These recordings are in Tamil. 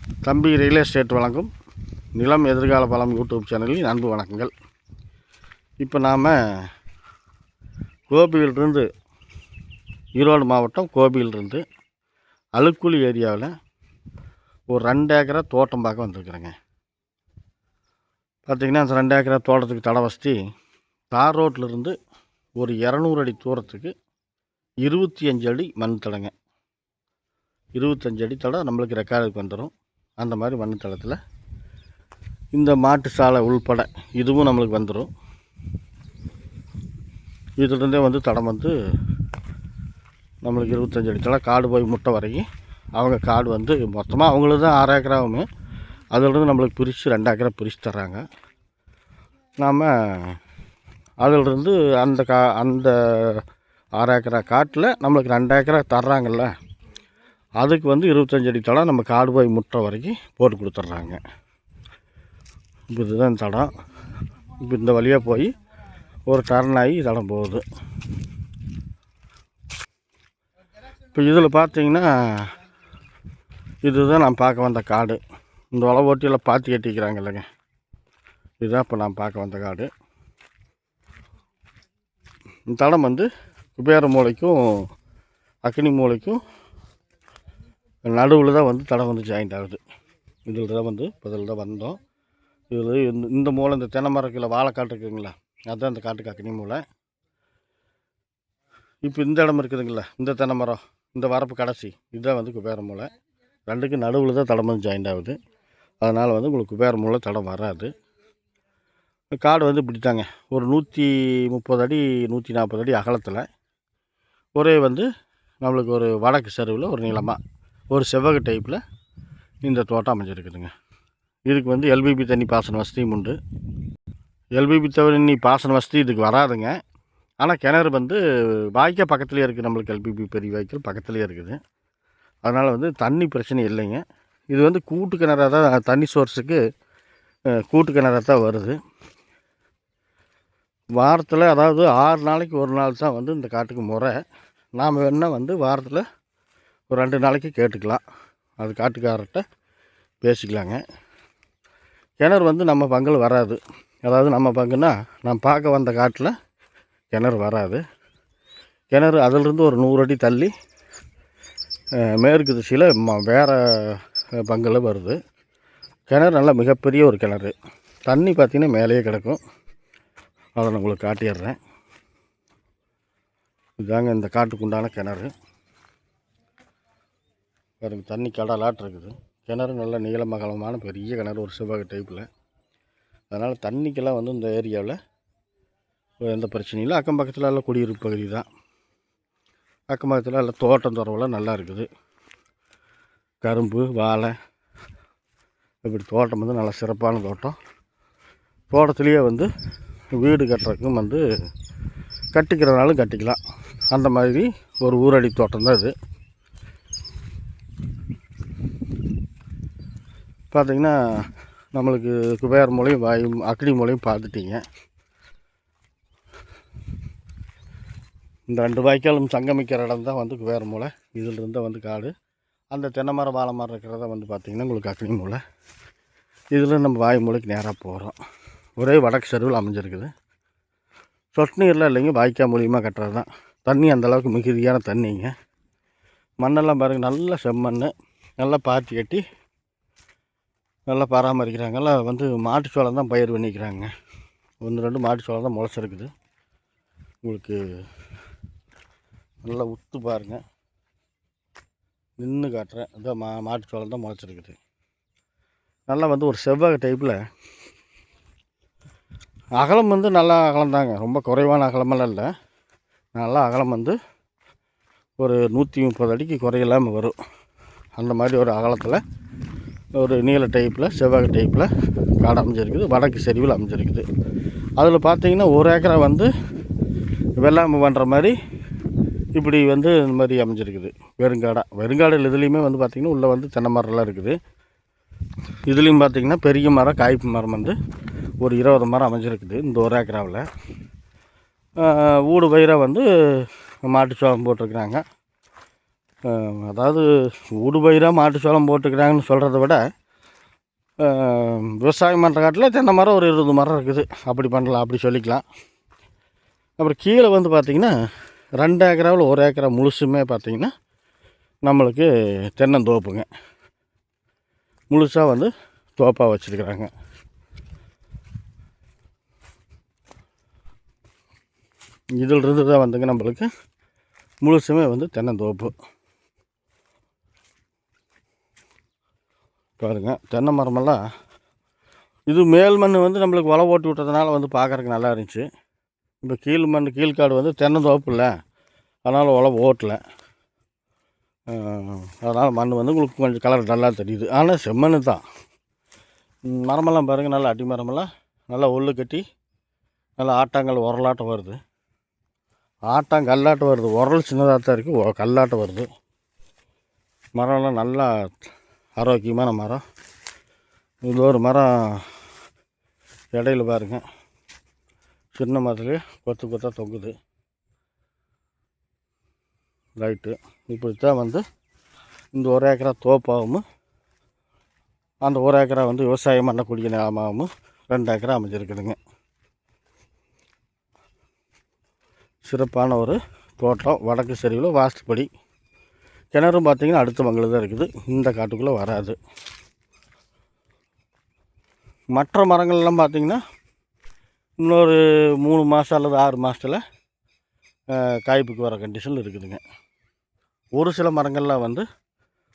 தம்பி ரியல் எஸ்டேட் வழங்கும் நிலம் எதிர்கால பலம் யூடியூப் சேனலில் அன்பு வணக்கங்கள். இப்போ நாம் கோபியிலிருந்து, ஈரோடு மாவட்டம் கோபியிலிருந்து அழுக்குழி ஏரியாவில் ஒரு 2 ஏக்கரா தோட்டம் பார்க்க வந்திருக்குறேங்க. பார்த்திங்கன்னா அந்த 2 ஏக்கரா தோட்டத்துக்கு தட வசதி தார் ரோட்டிலிருந்து ஒரு 200 அடி தூரத்துக்கு 25 அடி மண் தடங்க. 25 அடி தடம் நம்மளுக்கு ரெக்கார்டுக்கு வந்துடும். அந்த மாதிரி மண் தளத்தில் இந்த மாட்டு சாலை உள்பட இதுவும் நம்மளுக்கு வந்துடும். இதுலேருந்தே வந்து தடம் வந்து நம்மளுக்கு 25 அடி தடம் காடு போய் முட்டை வரைக்கும் அவங்க காடு வந்து மொத்தமாக அவங்களுக்கு தான் 6 ஏக்கராவுமே அதிலிருந்து நம்மளுக்கு பிரித்து 2 ஏக்கரா பிரித்து தர்றாங்க. நாம் அதிலிருந்து அந்த 6 ஏக்கரா காட்டில் நம்மளுக்கு 2 ஏக்கரா தர்றாங்கல்ல, அதுக்கு வந்து 25 அடி தடம் நம்ம காடு போய் முட்டை வரைக்கும் போட்டு கொடுத்துட்றாங்க. இப்போ இதுதான் தடம். இப்போ இந்த வழியாக போய் ஒரு டர்ன் ஆகி தடம் போகுது. இப்போ இதில் பார்த்தீங்கன்னா இதுதான் நான் பார்க்க வந்த காடு. இந்த வலை ஓட்டியெல்லாம் பாத்தி கட்டிக்கிறாங்க இல்லைங்க, இதுதான் இப்போ நான் பார்க்க வந்த காடு. இந்த தடம் வந்து குபேர மூலைக்கும் அக்னி மூலைக்கும் நடுவில் தான் வந்து தடம் வந்து ஜாயிண்ட் ஆகுது. இதில் தான் வந்து பதில் தான் வந்தோம். இதில் இந்த மூலை, இந்த தென்னை மரத்தில் வாழைக்காட்டு இருக்குதுங்களா, அதுதான் இந்த காட்டுக்கு அக்னி மூலை. இப்போ இந்த இடம் இருக்குதுங்களா, இந்த தென்னை மரம், இந்த வரப்பு கடைசி, இதுதான் வந்து குபேர மூலை. ரெண்டுக்கும் நடுவில் தான் தடம் வந்து ஜாயிண்ட் ஆகுது. அதனால் வந்து உங்களுக்கு குபேர மூலை தடம் வராது. காடு வந்து இப்படித்தாங்க, ஒரு 130 அடி 140 அடி அகலத்தில் ஒரே வந்து நம்மளுக்கு ஒரு வடக்கு சரிவில் ஒரு நீளமாக ஒரு செவ்வக டைப்பில் இந்த தோட்டம் அமைஞ்சிருக்குதுங்க. இதுக்கு வந்து எல்பிபி தண்ணி பாசன வசதியும் உண்டு. எல்பிபி தண்ணி பாசன வசதி இதுக்கு வராதுங்க. ஆனால் கிணறு வந்து வாய்க்கால் பக்கத்துலேயே இருக்குது. நம்மளுக்கு எல்பிபி பெரிய வாய்க்கால் பக்கத்துலேயே இருக்குது. அதனால் வந்து தண்ணி பிரச்சனை இல்லைங்க. இது வந்து கூட்டு கிணறாக தான், தண்ணி சோர்ஸுக்கு கூட்டு கிணறாக தான் வருது. வாரத்தில் அதாவது 6 நாளைக்கு ஒரு நாள் தான் வந்து இந்த காட்டுக்கு முறை. நாம் வேணால் வந்து வாரத்தில் ஒரு 2 நாளைக்கு கேட்டுக்கலாம். அது காட்டுக்காரர்கிட்ட பேசிக்கலாங்க. கிணறு வந்து நம்ம பங்கில் வராது. அதாவது நம்ம பங்குன்னா நான் பார்க்க வந்த காட்டில் கிணறு வராது. கிணறு அதிலிருந்து ஒரு 100 அடி தள்ளி மேற்கு திசையில் வேறு பங்கில் வருது. கிணறு நல்லா மிகப்பெரிய ஒரு கிணறு. தண்ணி பார்த்திங்கன்னா மேலேயே கிடக்கும். அதை நான் உங்களுக்கு காட்டிடுறேன். இதுதாங்க இந்த காட்டுக்கு உண்டான கிணறு. பாருங்க, தண்ணி கடலாட்டு இருக்குது. கிணறு நல்ல நீளமகலமான பெரிய கிணறு, ஒரு செவ்வக டைப்பில். அதனால் தண்ணிக்கெல்லாம் வந்து இந்த ஏரியாவில் எந்த பிரச்சனையும் இல்லை. அக்கம் பக்கத்தில் எல்லாம் குடியிருப்பு பகுதி தான். அக்கம் பக்கத்தில் எல்லாம் தோட்டம் துறவெல்லாம் நல்லா இருக்குது. கரும்பு, வாழை, இப்படி தோட்டம் வந்து நல்ல சிறப்பான தோட்டம். தோட்டத்துலேயே வந்து வீடு கட்டுறதுக்கும் வந்து கட்டிக்கிறதுனாலும் கட்டிக்கலாம். அந்த மாதிரி ஒரு ஊரடி தோட்டம் தான் இது. பார்த்திங்கன்னா நம்மளுக்கு குபேர மூலையும் அக்னி மூலையும் பார்த்துட்டிங்க. இந்த 2 வாய்க்காலும் சங்கமிக்கிற இடம் தான் வந்து குபேர மூலை. இதிலிருந்து வந்து காடு. அந்த தென்னை மரம் வாழை மரம் இருக்கிறத வந்து பார்த்திங்கன்னா உங்களுக்கு அக்னி மூலை. இதில் நம்ம வாய் மூலைக்கு நேராக போகிறோம். ஒரே வடக்கு சரிவில் அமைஞ்சிருக்குது. சொட்டு நீர்லாம் இல்லைங்க, வாய்க்கால் மூலியமாக கட்டுறது தான். தண்ணி அந்தளவுக்கு மிகுதியான தண்ணிங்க. மண்ணெல்லாம் பாருங்கள், நல்ல செம்மண், நல்லா பாத்தி கட்டி நல்லா பராமரிக்கிறாங்க. எல்லாம் வந்து மாட்டு சோளம் தான் பயிர் பண்ணிக்கிறாங்க. 1-2 மாட்டு சோளம் தான் முளைச்சிருக்குது. உங்களுக்கு நல்லா உத்து பாருங்கள், நின்று காட்டுறேன். அதான் மாட்டு சோளம் தான் முளைச்சிருக்குது. நல்லா வந்து ஒரு செவ்வக டைப்பில் அகலம் வந்து நல்லா அகலம் தாங்க, ரொம்ப குறைவான அகலமெல்லாம் இல்லை. நல்லா அகலம் வந்து ஒரு 130 அடிக்கு குறையில்லாமல் வரும். அந்த மாதிரி ஒரு அகலத்தில் ஒரு நீல டைப்பில் செவ்வக டைப்பில் காடு அமைஞ்சிருக்குது. வடக்கு சரிவில் அமைஞ்சிருக்குது. அதில் பார்த்திங்கன்னா 1 ஏக்கரா வந்து வெள்ளாமை பண்ணுற மாதிரி இப்படி வந்து இந்த மாதிரி அமைஞ்சிருக்குது. வெறுங்காடு இதுலேயுமே வந்து பார்த்திங்கன்னா உள்ளே வந்து தென்னை மரம்லாம் இருக்குது. இதுலேயும் பார்த்திங்கன்னா பெரிய மரம், காய்ப்பு மரம் வந்து ஒரு 20 மரம் அமைஞ்சிருக்குது இந்த 1 ஏக்கராவில். ஊடு பயிராக வந்து மாட்டு சோளம் போட்டிருக்கிறாங்க. அதாவது ஊடுபயிராக மாட்டு சோளம் போட்டுக்கிறாங்கன்னு சொல்கிறத விட விவசாயம் பண்ணுற காட்டில் தென்னை மரம் ஒரு 20 மரம் இருக்குது, அப்படி பண்ணலாம், அப்படி சொல்லிக்கலாம். அப்புறம் கீழே வந்து பார்த்திங்கன்னா 2 ஏக்கராவில் 1 ஏக்கரா முழுசுமே பார்த்திங்கன்னா நம்மளுக்கு தென்னந்தோப்புங்க, முழுசாக வந்து தோப்பாக வச்சுருக்குறாங்க. இதிலிருந்து தான் வந்துங்க நம்மளுக்கு முழுசுமே வந்து தென்னந்தோப்பு. பாருங்கள், தென்னை மரமெல்லாம் இது மேல் மண் வந்து நம்மளுக்கு வலை ஓட்டி விட்டதுனால வந்து பார்க்குறதுக்கு நல்லா இருந்துச்சு. இப்போ கீழ்காடு வந்து தென்னந்தோப்பு இல்லை, அதனால் வலை ஓட்டலை. அதனால் மண் வந்து உங்களுக்கு கொஞ்சம் கலர் நல்லா தெரியுது. ஆனால் செம்மண் தான். மரமெல்லாம் பாருங்கள், நல்லா அடி மரமெல்லாம் நல்லா உள்ளு கட்டி நல்லா ஆட்டாங்கல் உரலாட்டம் வருது, ஆட்டாங்கல்லாட்டம் வருது. உரல் சின்னதாக தான் இருக்குது, கல்லாட்டம் வருது. மரம்லாம் நல்லா ஆரோக்கியமான மரம். இது ஒரு மரம் இடையில பாருங்கள், சின்ன மரத்துலேயே கொத்தாக தொங்குது. ரைட்டு, இப்படித்தான் வந்து இந்த 1 ஏக்கரா தோப்பாகவும் அந்த 1 ஏக்கரா வந்து விவசாயம் பண்ணக்கூடிய நிலமாகவும் 2 ஏக்கரா அமைஞ்சிருக்குதுங்க. சிறப்பான ஒரு தோட்டம். வடக்கு சரிவில் வாஸ்துப்படி. கிணறும் பார்த்திங்கன்னா அடுத்த மங்களில் தான் இருக்குது, இந்த காட்டுக்குள்ளே வராது. மற்ற மரங்கள்லாம் பார்த்திங்கன்னா இன்னொரு 3 மாதம் அல்லது 6 மாதத்தில் காய்ப்புக்கு வர கண்டிஷனில் இருக்குதுங்க. ஒரு சில மரங்கள்லாம் வந்து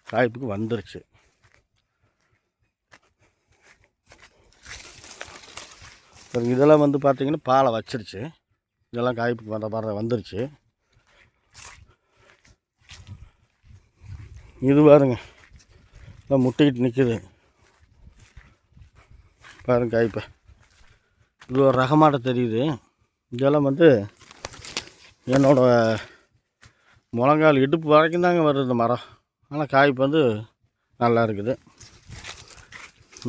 காய்ப்புக்கு வந்துருச்சு. இதெல்லாம் வந்து பார்த்திங்கன்னா பாலை வச்சிருச்சு, இதெல்லாம் காய்ப்புக்கு வந்துருச்சு. இது பாருங்க, இதான் முட்டிக்கிட்டு நிற்கிது பாருங்க காய்ப்பை. இது ஒரு ரகமாட்ட தெரியுது. இதெல்லாம் வந்து என்னோடய முழங்கால் இடுப்பு வரைக்கும் தாங்க வருது இந்த மரம். ஆனால் காய்ப்பு வந்து நல்லா இருக்குது,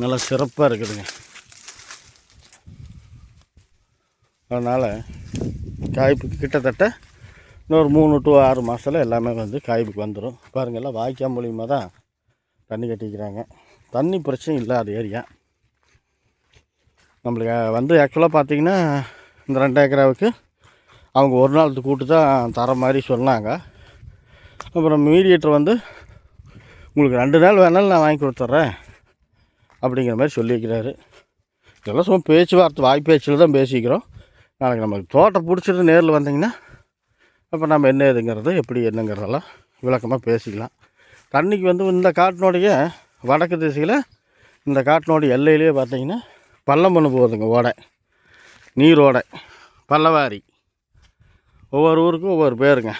நல்லா சிறப்பாக இருக்குதுங்க. அதனால் காய்ப்புக்கு கிட்டத்தட்ட இன்னொரு 3 to 6 மாதத்தில் எல்லாமே வந்து காய்ப்புக்கு வந்துடும். பாருங்கள், எல்லாம் வாய்க்கால் மூலியமாக தான் தண்ணி கட்டிக்கிறாங்க. தண்ணி பிரச்சனை இல்லாத ஏரியா நம்மளுக்கு. வந்து ஆக்சுவலாக பார்த்திங்கன்னா இந்த 2 ஏக்கராவுக்கு அவங்க ஒரு நாள் கூட்டு தான் தர மாதிரி சொன்னாங்க. அப்புறம் மீடியேட்டர் வந்து உங்களுக்கு 2 நாள் வேணாலும் நான் வாங்கி கொடுத்துட்றேன் அப்படிங்கிற மாதிரி சொல்லியிருக்கிறாரு. இதெல்லாம் சும்மா பேச்சுவார்த்தை, வாய்ப்பேச்சில் தான் பேசிக்கிறோம். நாளைக்கு நமக்கு தோட்டம் பிடிச்சிட்டு நேரில் வந்தீங்கன்னா அப்போ நம்ம என்ன ஏதுங்கிறது எப்படி என்னங்கிறதெல்லாம் விளக்கமாக பேசிக்கலாம். தண்ணிக்கு வந்து இந்த காட்டினுடைய வடக்கு திசையில் இந்த காட்டினுடைய எல்லையிலேயே பார்த்திங்கன்னா பள்ளம் பண்ண போகுதுங்க, ஓடை, நீரோடை, பல்லவாரி. ஒவ்வொரு ஊருக்கும் ஒவ்வொரு பேருங்க.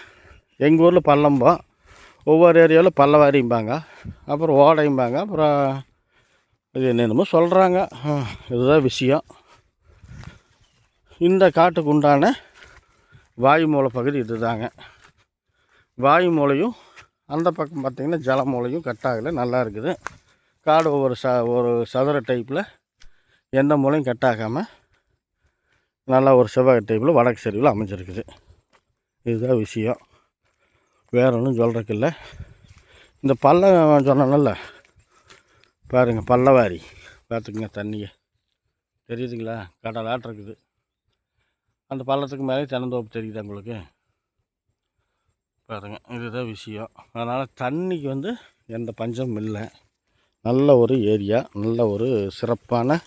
எங்கள் ஊரில் பள்ளம்போம், ஒவ்வொரு ஏரியாவில் பல்லவாரிம்பாங்க, அப்புறம் ஓடைம்பாங்க, அப்புறம் இது என்னென்னமோ சொல்கிறாங்க. இதுதான் விஷயம். இந்த காட்டுக்கு உண்டான வாயு மூலை பகுதி இது தாங்க. வாயு மூலையும் அந்த பக்கம் பார்த்திங்கன்னா ஜல மூலையும் கட்டாகலை, நல்லா இருக்குது. காடு ஒரு சதுர டைப்பில் எந்த மூலையும் கட்டாகாமல் நல்லா ஒரு செவ்வாய் டைப்பில் வடக்கு சரிவில் அமைஞ்சிருக்குது. இதுதான் விஷயம், வேறு ஒன்றும் சொல்கிறதுக்கு இல்லை. இந்த பள்ளம் சொன்னல பாருங்கள், பல்லவாரி பார்த்துக்குங்க, தண்ணியை தெரியுதுங்களா, கடலாட்டு இருக்குது. அந்த பள்ளத்துக்கு மேலே தென்னந்தோப்பு தெரியுது உங்களுக்கு பாருங்கள். இதுதான் விஷயம். அதனால் தண்ணிக்கு வந்து எந்த பஞ்சமும் இல்லை. நல்ல ஒரு ஏரியா, நல்ல ஒரு சிறப்பான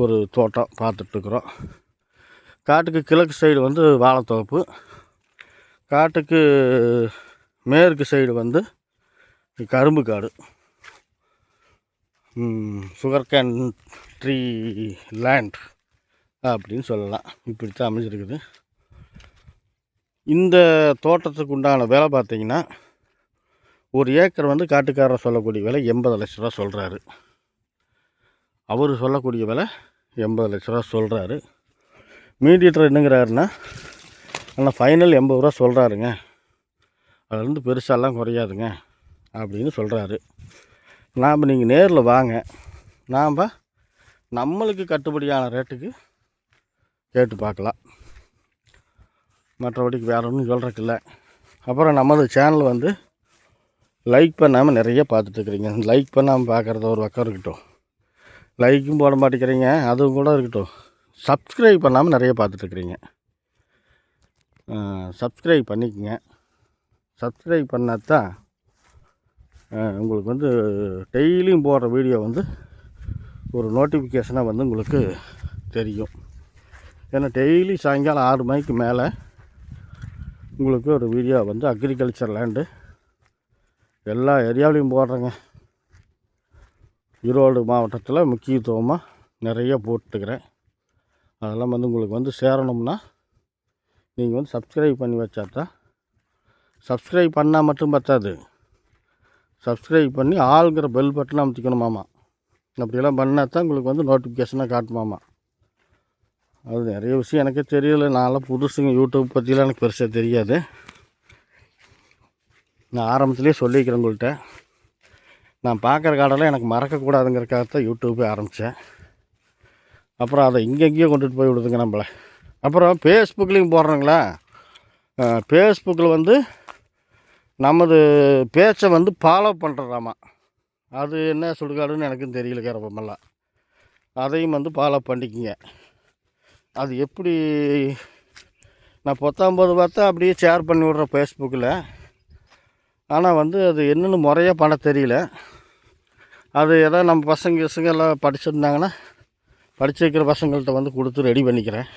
ஒரு தோட்டம் பார்த்துட்ருக்குறோம். காட்டுக்கு கிழக்கு சைடு வந்து வாழைத்தோப்பு, காட்டுக்கு மேற்கு சைடு வந்து கரும்பு காடு, சுகர் கேன் ட்ரீ லேண்ட் அப்படின்னு சொல்லலாம். இப்படி தான் அமைஞ்சிருக்குது. இந்த தோட்டத்துக்கு உண்டான விலை பார்த்திங்கன்னா 1 ஏக்கர் வந்து காட்டுக்காரர் சொல்லக்கூடிய விலை 80 லட்ச ரூபா சொல்கிறாரு. அவர் சொல்லக்கூடிய விலை 80 லட்ச ரூபா சொல்கிறாரு. மீடியேட்டர் என்னங்கிறாருன்னா, ஆனால் ஃபைனல் 80 ரூபா சொல்கிறாருங்க, அதுலேருந்து பெருசாலாம் குறையாதுங்க அப்படின்னு சொல்கிறாரு. நீங்கள் நேரில் வாங்க, நம்மளுக்கு கட்டுப்படியான ரேட்டுக்கு கேட்டு பார்க்கலாம். மற்றபடிக்கு வேறு ஒன்றும் சொல்கிறதுக்கு இல்லை. அப்புறம் நமது சேனல் வந்து லைக் பண்ணாமல் நிறைய பார்த்துட்ருக்குறீங்க. லைக் பண்ணாமல் பார்க்குறது ஒரு பக்கம் இருக்கட்டும், லைக்கும் போட மாட்டேங்கிறீங்க, அதுவும் கூட இருக்கட்டும். சப்ஸ்கிரைப் பண்ணாமல் நிறைய பார்த்துட்ருக்குறீங்க. சப்ஸ்கிரைப் பண்ணிக்கங்க. சப்ஸ்கிரைப் பண்ணால் தான் உங்களுக்கு வந்து டெய்லியும் போடுற வீடியோ வந்து ஒரு நோட்டிஃபிகேஷனாக வந்து உங்களுக்கு தெரியும். ஏன்னா டெய்லி சாயங்காலம் 6 மணிக்கு மேலே உங்களுக்கு ஒரு வீடியோ வந்து அக்ரிகல்ச்சர் லேண்டு எல்லா ஏரியாவிலையும் போடுறேங்க. ஈரோடு மாவட்டத்தில் முக்கியத்துவமாக நிறைய போட்டுக்கிறேன். அதெல்லாம் வந்து உங்களுக்கு வந்து சேரணும்னா நீங்கள் வந்து சப்ஸ்கிரைப் பண்ணி வச்சாதான். சப்ஸ்கிரைப் பண்ணால் மட்டும் பத்தாது, சப்ஸ்கிரைப் பண்ணி ஆளுங்கிற பெல் பட்டனை அமுத்திக்கணுமாமா. அப்படியெல்லாம் பண்ணால் தான் உங்களுக்கு வந்து நோட்டிஃபிகேஷனாக காட்டுமாமா. அது நிறைய விஷயம் எனக்கே தெரியல. நான்லாம் புதுசுங்க, யூடியூப் பற்றிலாம் எனக்கு பெருசாக தெரியாது. நான் ஆரம்பத்துலேயே சொல்லிக்கிறேன் உங்கள்கிட்ட, நான் பார்க்குற காடெல்லாம் எனக்கு மறக்கக்கூடாதுங்கிறக்காகத்தான் யூடியூப்பே ஆரம்பித்தேன். அப்புறம் அதை இங்கெங்கேயோ கொண்டுட்டு போய் விடுதுங்க நம்மளை. அப்புறம் ஃபேஸ்புக்லேயும் போடுறோங்களா, ஃபேஸ்புக்கில் வந்து நமது பேச்சை வந்து ஃபாலோ பண்ணுறதாமா. அது என்ன சுடுகாடுன்னு எனக்கும் தெரியல கரப்பமெல்லாம். அதையும் வந்து ஃபாலோ பண்ணிக்கிங்க. அது எப்படி, நான் 19 பார்த்தா அப்படியே ஷேர் பண்ணி விட்றேன் ஃபேஸ்புக்கில். ஆனால் வந்து அது என்னென்னு முறையாக பண்ண தெரியல. அது எதாவது நம்ம பசங்க எல்லாம் படிச்சிருந்தாங்கன்னா படிச்சு வைக்கிற பசங்கள்கிட்ட வந்து கொடுத்து ரெடி பண்ணிக்கிறேன்.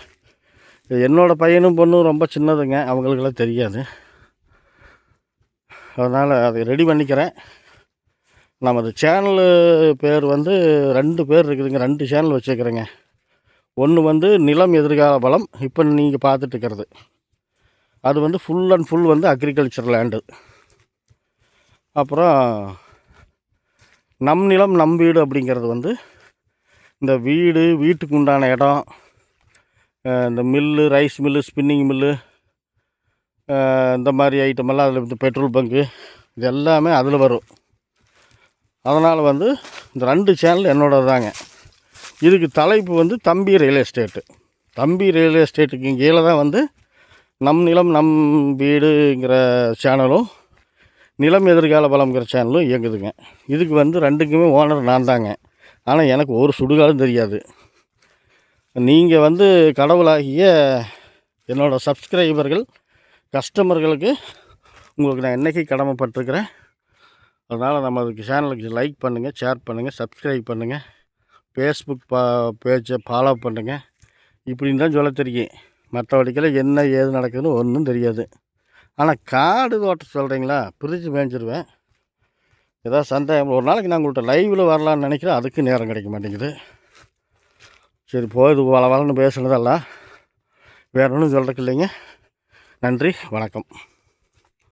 என்னோடய பையனும் பொண்ணும் ரொம்ப சின்னதுங்க, அவங்களுக்கெல்லாம் தெரியாது. அதனால் அதை ரெடி பண்ணிக்கிறேன். நமது சேனலு பேர் வந்து 2 பேர் இருக்குதுங்க, 2 சேனல் வச்சுருக்கிறேங்க. ஒன்று வந்து நிலம் எதிர்கால பலம், இப்போ நீங்கள் பார்த்துட்டு இருக்கிறது அது வந்து ஃபுல் அண்ட் ஃபுல் வந்து அக்ரிகல்ச்சர் லேண்டு. அப்புறம் நம் நிலம் நம் வீடு அப்படிங்கிறது வந்து இந்த வீடு, வீட்டுக்கு உண்டான இடம், இந்த mill, rice mill, spinning mill, இந்த மாதிரி ஐட்டமெல்லாம் அதில், இந்த பெட்ரோல் பங்கு, இது எல்லாமே அதில் வரும். அதனால் வந்து இந்த 2 சேனல் என்னோடது தாங்க. இதுக்கு தலைப்பு வந்து தம்பி ரியல் எஸ்டேட்டு. தம்பி ரியல் எஸ்டேட்டுக்கு கீழே தான் வந்து நம் நிலம் நம் வீடுங்கிற சேனலும் நிலம் எதிர்கால பலம்ங்கிற சேனலும் இயங்குதுங்க. இதுக்கு வந்து 2க்குமே ஓனர் நான் தாங்க. ஆனால் எனக்கு ஒரு சுடுகாடும் தெரியாது. நீங்கள் வந்து கடவுளாகிய என்னோடய சப்ஸ்கிரைபர்கள், கஸ்டமர்களுக்கு உங்களுக்கு நான் என்றைக்கு கடமைப்பட்டிருக்கிறேன். அதனால் நம்ம அதுக்கு சேனலுக்கு லைக் பண்ணுங்கள், ஷேர் பண்ணுங்கள், சப்ஸ்கிரைப் பண்ணுங்கள், ஃபேஸ்புக் பேஜை ஃபாலோ பண்ணுங்கள். இப்படின்னு தான் சொல்ல தெரியும். மற்றபடிக்கெல்லாம் என்ன ஏது நடக்குதுன்னு ஒன்றும் தெரியாது. ஆனால் காடு தோட்டம் சொல்கிறீங்களா, பிரித்து மேய்ஞ்சிருவேன். ஏதாவது சந்தேகம், ஒரு நாளைக்கு நான் உங்கள்கிட்ட லைவில் வரலான்னு நினைக்கிறேன், அதுக்கு நேரம் கிடைக்க மாட்டேங்குது. சரி, போகுது வளன்னு பேசுனதெல்லாம் வேறு ஒன்றும் சொல்கிறதுக்கு இல்லைங்க. நன்றி, வணக்கம்.